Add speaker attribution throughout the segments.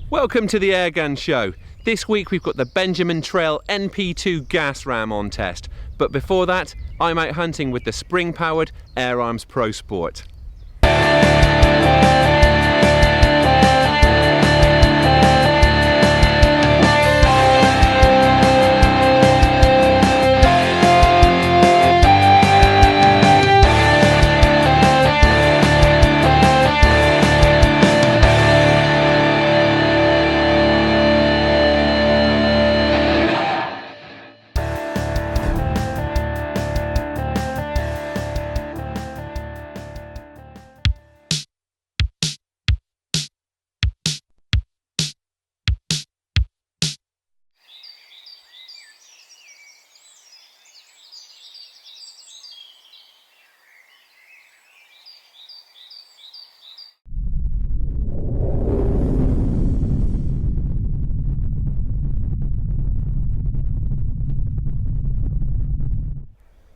Speaker 1: Welcome to the Airgun Show. This week we've got the Benjamin Trail NP2 gas ram on test. But before that, I'm out hunting with the spring-powered Arms ProSport.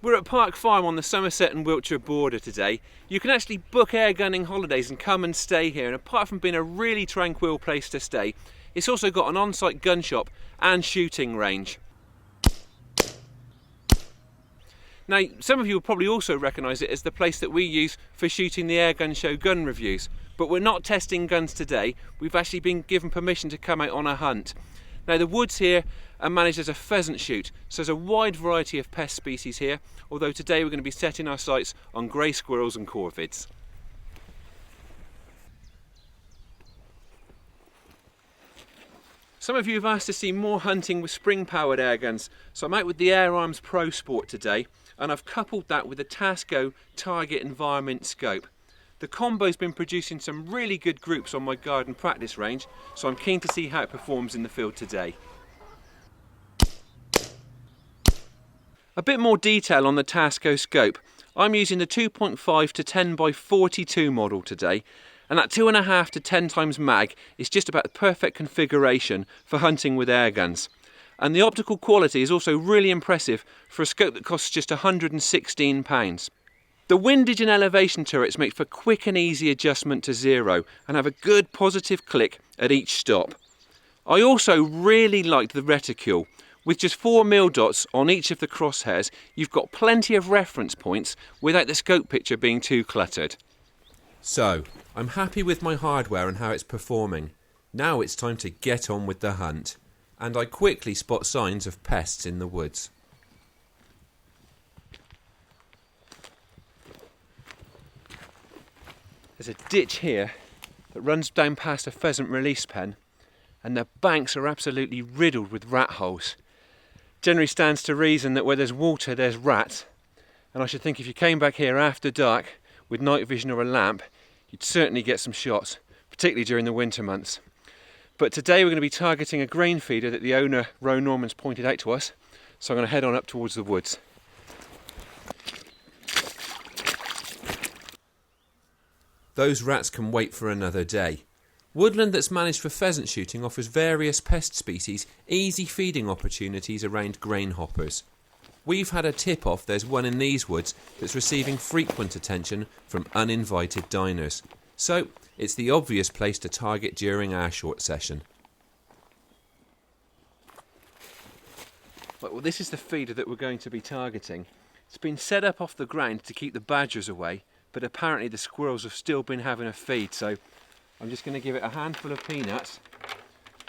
Speaker 1: We're at Pyke Farm on the Somerset and Wiltshire border today. You can actually book airgunning holidays and come and stay here, and apart from being a really tranquil place to stay, it's also got an on-site gun shop and shooting range. Now, some of you will probably also recognise it as the place that we use for shooting the Airgun Show gun reviews, but we're not testing guns today. We've actually been given permission to come out on a hunt. Now, the woods here are managed as a pheasant shoot, so there's a wide variety of pest species here, although today we're going to be setting our sights on grey squirrels and corvids. Some of you have asked to see more hunting with spring-powered airguns, so I'm out with the Arms ProSport today, and I've coupled that with the Tasco Target and Varmint scope. The combo's been producing some really good groups on my garden practice range, so I'm keen to see how it performs in the field today. A bit more detail on the Tasco scope. I'm using the 2.5 to 10 by 42 model today, and that 2.5 to 10 times mag is just about the perfect configuration for hunting with airguns. And the optical quality is also really impressive for a scope that costs just £116. The windage and elevation turrets make for quick and easy adjustment to zero and have a good positive click at each stop. I also really liked the reticule. With just 4 mil dots on each of the crosshairs, you've got plenty of reference points without the scope picture being too cluttered. So, I'm happy with my hardware and how it's performing. Now it's time to get on with the hunt. And I quickly spot signs of pests in the woods. There's a ditch here that runs down past a pheasant release pen, and the banks are absolutely riddled with rat holes. Generally stands to reason that where there's water there's rats, and I should think if you came back here after dark with night vision or a lamp, you'd certainly get some shots, particularly during the winter months. But today we're going to be targeting a grain feeder that the owner, Ro Norman's, pointed out to us, so I'm going to head on up towards the woods. Those rats can wait for another day. Woodland that's managed for pheasant shooting offers various pest species easy feeding opportunities around grain hoppers. We've had a tip-off there's one in these woods that's receiving frequent attention from uninvited diners. So, it's the obvious place to target during our short session. Well, this is the feeder that we're going to be targeting. It's been set up off the ground to keep the badgers away, but apparently the squirrels have still been having a feed, so I'm just going to give it a handful of peanuts,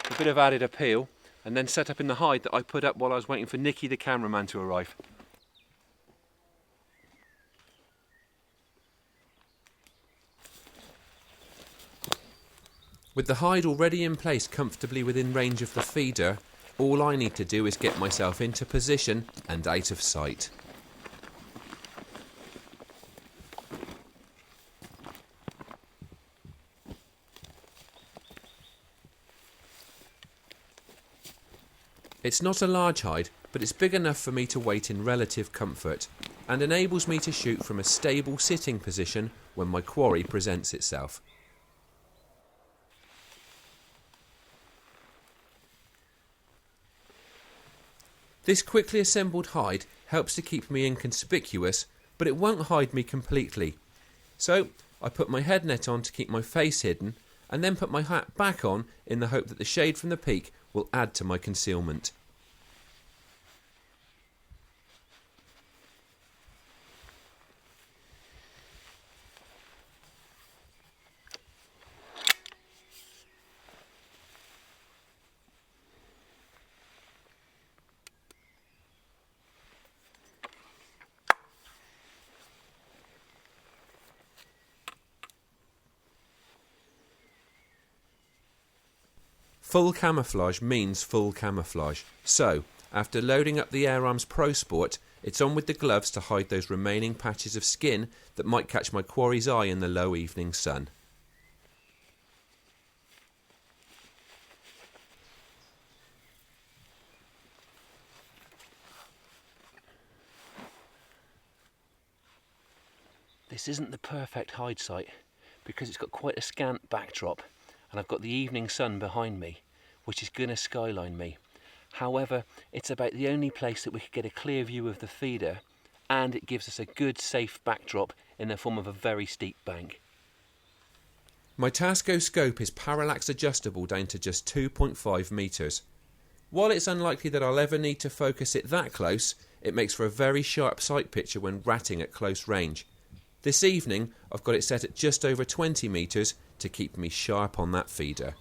Speaker 1: a bit of added appeal, and then set up in the hide that I put up while I was waiting for Nicky the cameraman to arrive. With the hide already in place comfortably within range of the feeder, all I need to do is get myself into position and out of sight. It's not a large hide, but it's big enough for me to wait in relative comfort, and enables me to shoot from a stable sitting position when my quarry presents itself. This quickly assembled hide helps to keep me inconspicuous, but it won't hide me completely. So I put my head net on to keep my face hidden, and then put my hat back on in the hope that the shade from the peak will add to my concealment. Full camouflage means full camouflage, so after loading up the Arms ProSport, it's on with the gloves to hide those remaining patches of skin that might catch my quarry's eye in the low evening sun. This isn't the perfect hide site because it's got quite a scant backdrop, and I've got the evening sun behind me, which is going to skyline me. However, it's about the only place that we could get a clear view of the feeder, and it gives us a good safe backdrop in the form of a very steep bank. My Tasco scope is parallax adjustable down to just 2.5 metres. While it's unlikely that I'll ever need to focus it that close, it makes for a very sharp sight picture when ratting at close range. This evening I've got it set at just over 20 metres to keep me sharp on that feeder.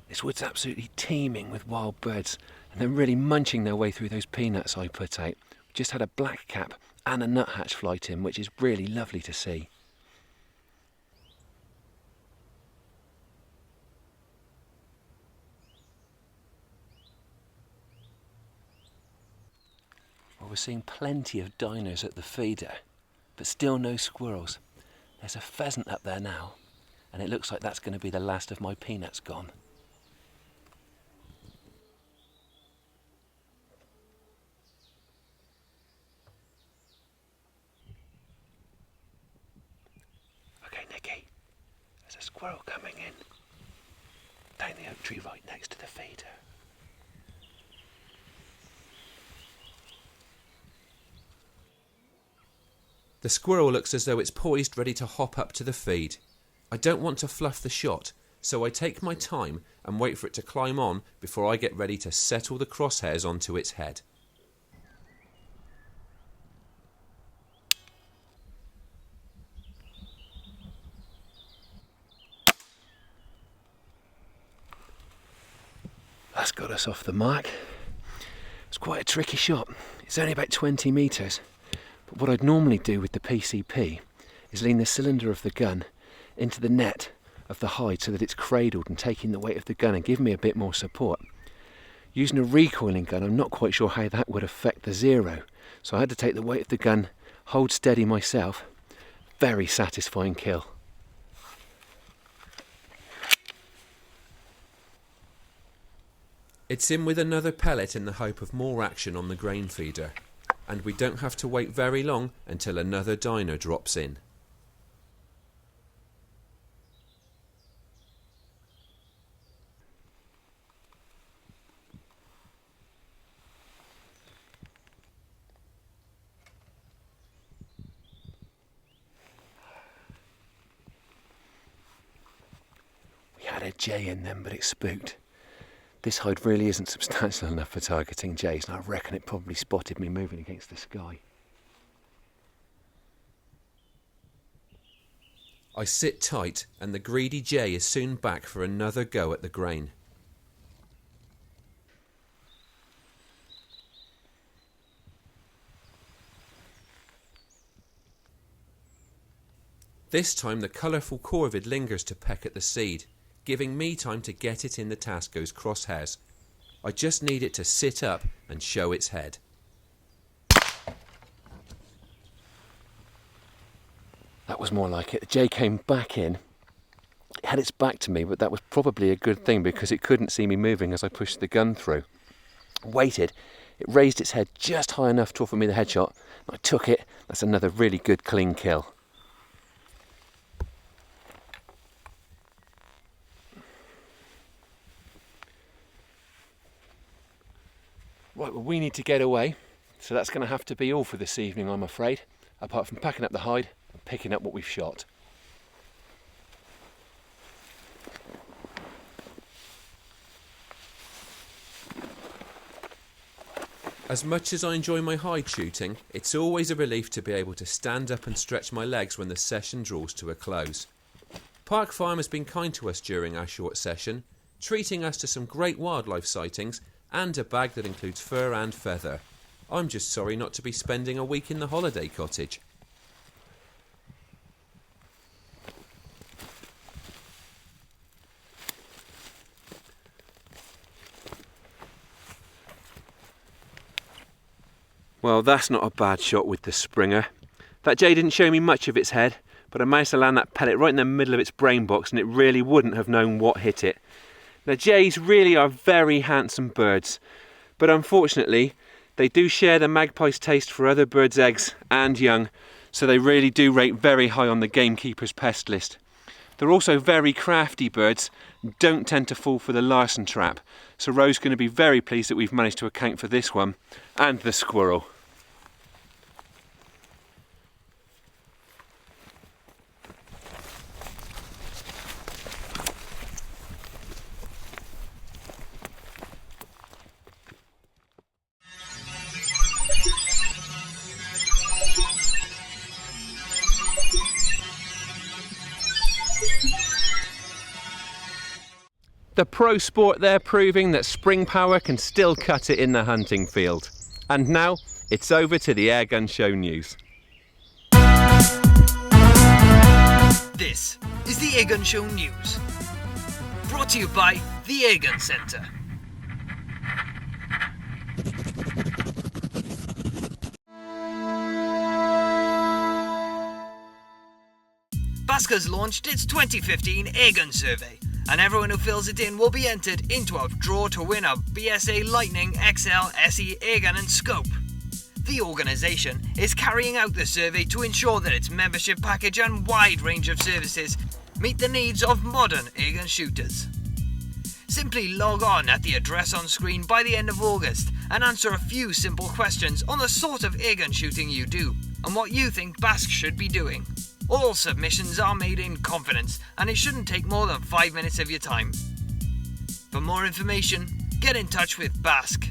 Speaker 1: This wood's absolutely teeming with wild birds, and they're really munching their way through those peanuts I put out. We just had a blackcap and a nuthatch flight in, which is really lovely to see. Well, we're seeing plenty of diners at the feeder, but still no squirrels. There's a pheasant up there now, and it looks like that's going to be the last of my peanuts gone. Okay, Nicky, there's a squirrel coming in, down the oak tree right next to the feeder. The squirrel looks as though it's poised ready to hop up to the feed. I don't want to fluff the shot, so I take my time and wait for it to climb on before I get ready to settle the crosshairs onto its head. That's got us off the mark. It's quite a tricky shot. It's only about 20 metres. But what I'd normally do with the PCP is lean the cylinder of the gun into the net of the hide so that it's cradled and taking the weight of the gun and give me a bit more support. Using a recoiling gun, I'm not quite sure how that would affect the zero, so I had to take the weight of the gun, hold steady myself. Very satisfying kill. It's in with another pellet in the hope of more action on the grain feeder, and we don't have to wait very long until another diner drops in. We had a jay in them, but it spooked. This hide really isn't substantial enough for targeting jays, and I reckon it probably spotted me moving against the sky. I sit tight, and the greedy jay is soon back for another go at the grain. This time the colourful corvid lingers to peck at the seed, giving me time to get it in the Tasco's crosshairs. I just need it to sit up and show its head. That was more like it. The jay came back in. It had its back to me, but that was probably a good thing because it couldn't see me moving as I pushed the gun through. Waited. It raised its head just high enough to offer me the headshot. I took it. That's another really good clean kill. Right, well, we need to get away, so that's going to have to be all for this evening, I'm afraid, apart from packing up the hide and picking up what we've shot. As much as I enjoy my hide shooting, it's always a relief to be able to stand up and stretch my legs when the session draws to a close. Park Farm has been kind to us during our short session, treating us to some great wildlife sightings and a bag that includes fur and feather. I'm just sorry not to be spending a week in the holiday cottage. Well, that's not a bad shot with the Springer. That jay didn't show me much of its head, but I managed to land that pellet right in the middle of its brain box and it really wouldn't have known what hit it. Now, jays really are very handsome birds, but unfortunately they do share the magpie's taste for other birds' eggs and young, so they really do rate very high on the gamekeeper's pest list. They're also very crafty birds, don't tend to fall for the larson trap, so Ro's going to be very pleased that we've managed to account for this one and the squirrel. The ProSport there proving that spring power can still cut it in the hunting field. And now, it's over to the Airgun Show news.
Speaker 2: This is the Airgun Show news. Brought to you by the Airgun Centre. Tasco's launched its 2015 Airgun survey, and everyone who fills it in will be entered into a draw to win a BSA Lightning XL SE airgun and scope. The organisation is carrying out the survey to ensure that its membership package and wide range of services meet the needs of modern airgun shooters. Simply log on at the address on screen by the end of August and answer a few simple questions on the sort of airgun shooting you do and what you think Basque should be doing. All submissions are made in confidence and it shouldn't take more than 5 minutes of your time. For more information, get in touch with Basque.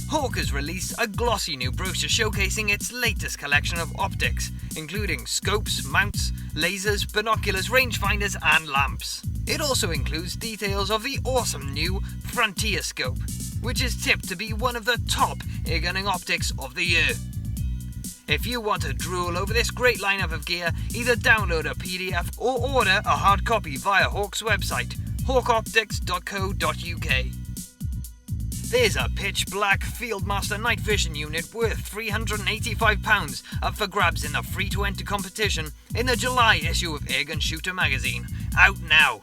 Speaker 2: Hawk has released a glossy new brochure showcasing its latest collection of optics, including scopes, mounts, lasers, binoculars, rangefinders and lamps. It also includes details of the awesome new Frontier scope, which is tipped to be one of the top airgunning optics of the year. If you want to drool over this great lineup of gear, either download a PDF or order a hard copy via Hawk's website, hawkoptics.co.uk. There's a pitch black Fieldmaster night vision unit worth £385 up for grabs in the free to enter competition in the July issue of Airgun Shooter magazine, out now.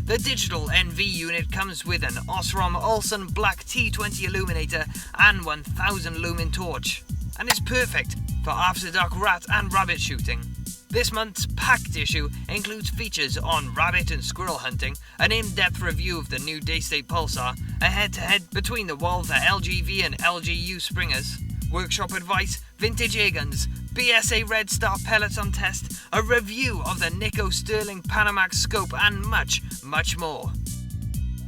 Speaker 2: The digital NV unit comes with an Osram Olsen Black T20 illuminator and 1000 lumen torch, and is perfect for after dark rat and rabbit shooting. This month's packed issue includes features on rabbit and squirrel hunting, an in-depth review of the new Daystate Pulsar, a head-to-head between the Walther LGV and LGU Springers, workshop advice, vintage airguns, BSA Red Star pellets on test, a review of the Nikko Sterling Panamax scope and much, much more.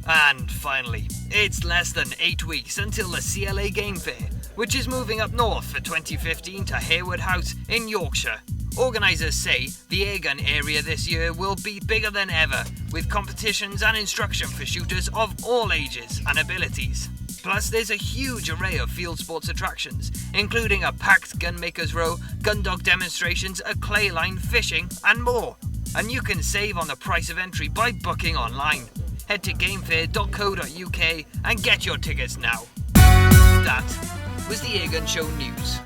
Speaker 2: And finally, it's less than 8 weeks until the CLA Game Fair, which is moving up north for 2015 to Harewood House in Yorkshire. Organisers say the airgun area this year will be bigger than ever, with competitions and instruction for shooters of all ages and abilities. Plus, there's a huge array of field sports attractions, including a packed gunmakers row, gun dog demonstrations, a clay line, fishing, and more. And you can save on the price of entry by booking online. Head to gamefair.co.uk and get your tickets now. That was the Airgun Show news.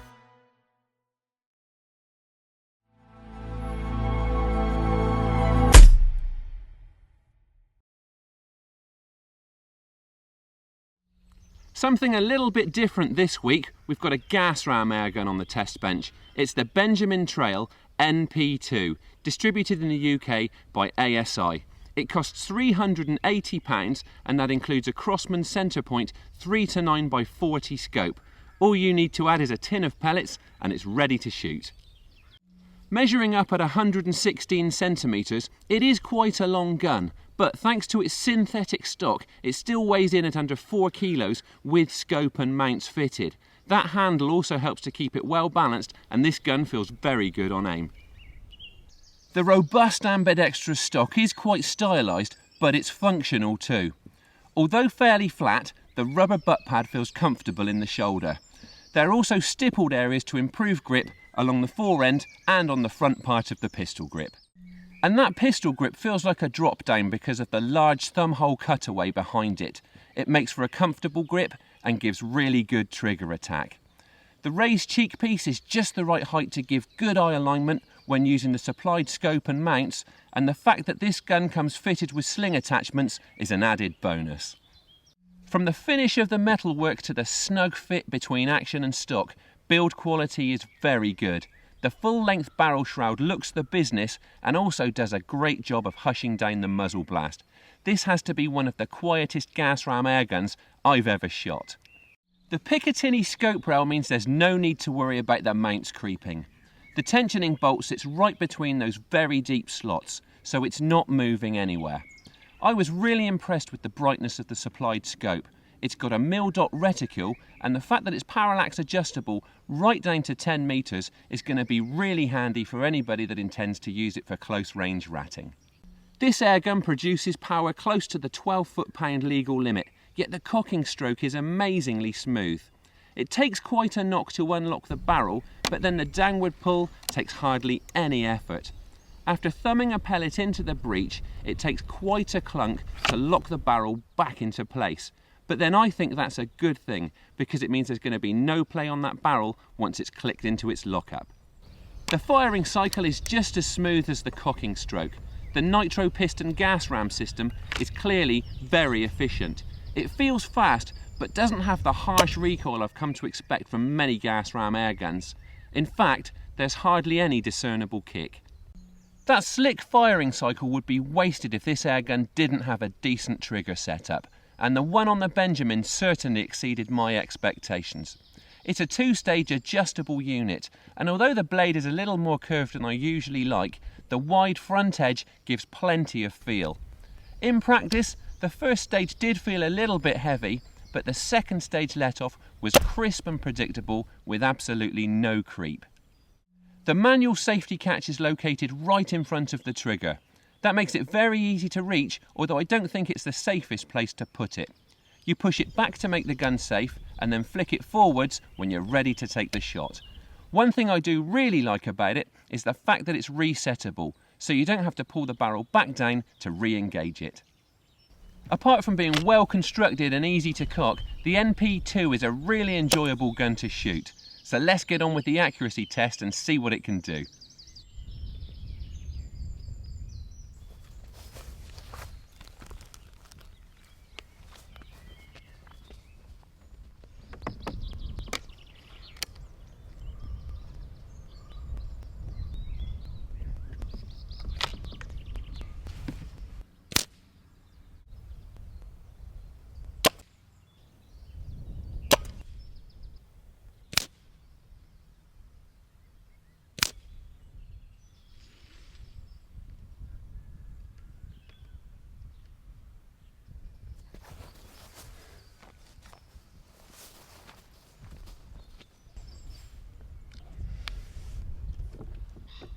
Speaker 1: Something a little bit different this week, we've got a gas ram airgun on the test bench. It's the Benjamin Trail NP2, distributed in the UK by ASI. It costs £380 and that includes a Crosman CentrePoint 3-9x40 scope. All you need to add is a tin of pellets and it's ready to shoot. Measuring up at 116 centimetres, it is quite a long gun, but thanks to its synthetic stock, it still weighs in at under 4 kilos with scope and mounts fitted. That handle also helps to keep it well balanced, and this gun feels very good on aim. The robust ambidextrous stock is quite stylised, but it's functional too. Although fairly flat, the rubber butt pad feels comfortable in the shoulder. There are also stippled areas to improve grip along the fore end and on the front part of the pistol grip. And that pistol grip feels like a drop down because of the large thumb hole cutaway behind it. It makes for a comfortable grip and gives really good trigger attack. The raised cheek piece is just the right height to give good eye alignment when using the supplied scope and mounts, and the fact that this gun comes fitted with sling attachments is an added bonus. From the finish of the metalwork to the snug fit between action and stock, build quality is very good. The full-length barrel shroud looks the business and also does a great job of hushing down the muzzle blast. This has to be one of the quietest gas ram airguns I've ever shot. The Picatinny scope rail means there's no need to worry about the mounts creeping. The tensioning bolt sits right between those very deep slots, so it's not moving anywhere. I was really impressed with the brightness of the supplied scope. It's got a mil-dot reticule, and the fact that it's parallax adjustable right down to 10 metres is going to be really handy for anybody that intends to use it for close range ratting. This airgun produces power close to the 12 foot-pound legal limit, yet the cocking stroke is amazingly smooth. It takes quite a knock to unlock the barrel, but then the downward pull takes hardly any effort. After thumbing a pellet into the breech, it takes quite a clunk to lock the barrel back into place. But then I think that's a good thing, because it means there's going to be no play on that barrel once it's clicked into its lockup. The firing cycle is just as smooth as the cocking stroke. The Nitro Piston gas ram system is clearly very efficient. It feels fast, but doesn't have the harsh recoil I've come to expect from many gas ram airguns. In fact, there's hardly any discernible kick. That slick firing cycle would be wasted if this airgun didn't have a decent trigger setup, and the one on the Benjamin certainly exceeded my expectations. It's a 2-stage adjustable unit, and although the blade is a little more curved than I usually like, the wide front edge gives plenty of feel. In practice, the first stage did feel a little bit heavy, but the second stage let-off was crisp and predictable with absolutely no creep. The manual safety catch is located right in front of the trigger. That makes it very easy to reach, although I don't think it's the safest place to put it. You push it back to make the gun safe, and then flick it forwards when you're ready to take the shot. One thing I do really like about it is the fact that it's resettable, so you don't have to pull the barrel back down to re-engage it. Apart from being well constructed and easy to cock, the NP2 is a really enjoyable gun to shoot. So let's get on with the accuracy test and see what it can do.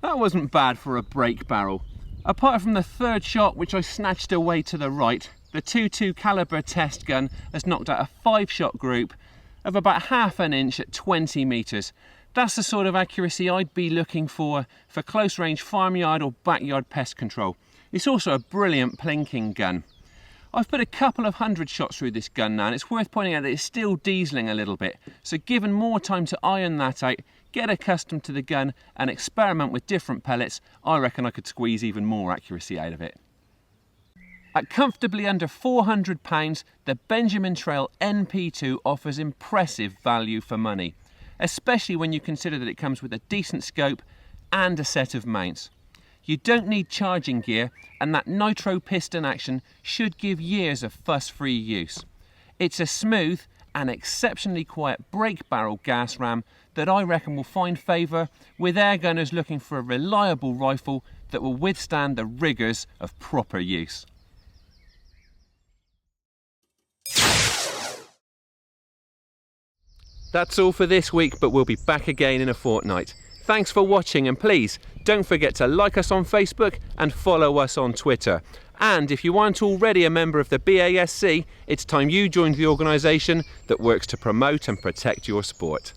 Speaker 1: That wasn't bad for a break barrel. Apart from the third shot, which I snatched away to the right, the 22 caliber test gun has knocked out a 5-shot group of about ½ an inch at 20 metres. That's the sort of accuracy I'd be looking for close range farmyard or backyard pest control. It's also a brilliant plinking gun. I've put a couple of 100 shots through this gun now, and it's worth pointing out that it's still dieseling a little bit, so given more time to iron that out, get accustomed to the gun and experiment with different pellets, I reckon I could squeeze even more accuracy out of it. At comfortably under £400, the Benjamin Trail NP2 offers impressive value for money, especially when you consider that it comes with a decent scope and a set of mounts. You don't need charging gear, and that Nitro Piston action should give years of fuss-free use. It's a smooth and exceptionally quiet break barrel gas ram that I reckon will find favour with airgunners looking for a reliable rifle that will withstand the rigours of proper use. That's all for this week, but we'll be back again in a fortnight. Thanks for watching, and please don't forget to like us on Facebook and follow us on Twitter. And if you aren't already a member of the BASC, it's time you joined the organisation that works to promote and protect your sport.